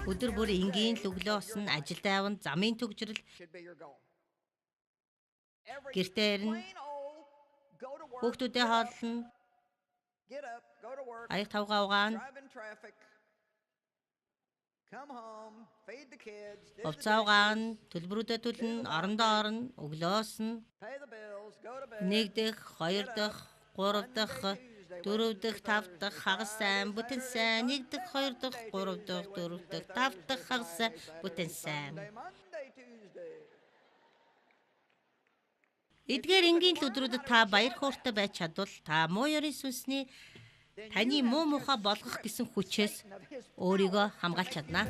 Өдөр бүр энгийн л өглөө усан, ажилдаа явна, замын төгжрөл, гэртээ ирнэ, хүүхдүүдээ хооллоно, аяг тавгаа угаана, хувцас угаана, төлбөрүүдэд төлнө, орондоо орно, өглөө усна, 1 дэх, 2 дахь, 3 дахь, 4 дахь, 5 дахь хагас сайн, бүтэн сайн, 1 дахь, 2 дахь, 3 дахь, 4 дахь, 5 дахь хагас сайн, бүтэн сайн. Эдгээр энгийн л өдрүүдэд та баяр хөөртэй байж чадвал та муу ёрийн сүнсний таны муу мухай болгох гэсэн хүчээс өөрийгөө хамгаалж чадна.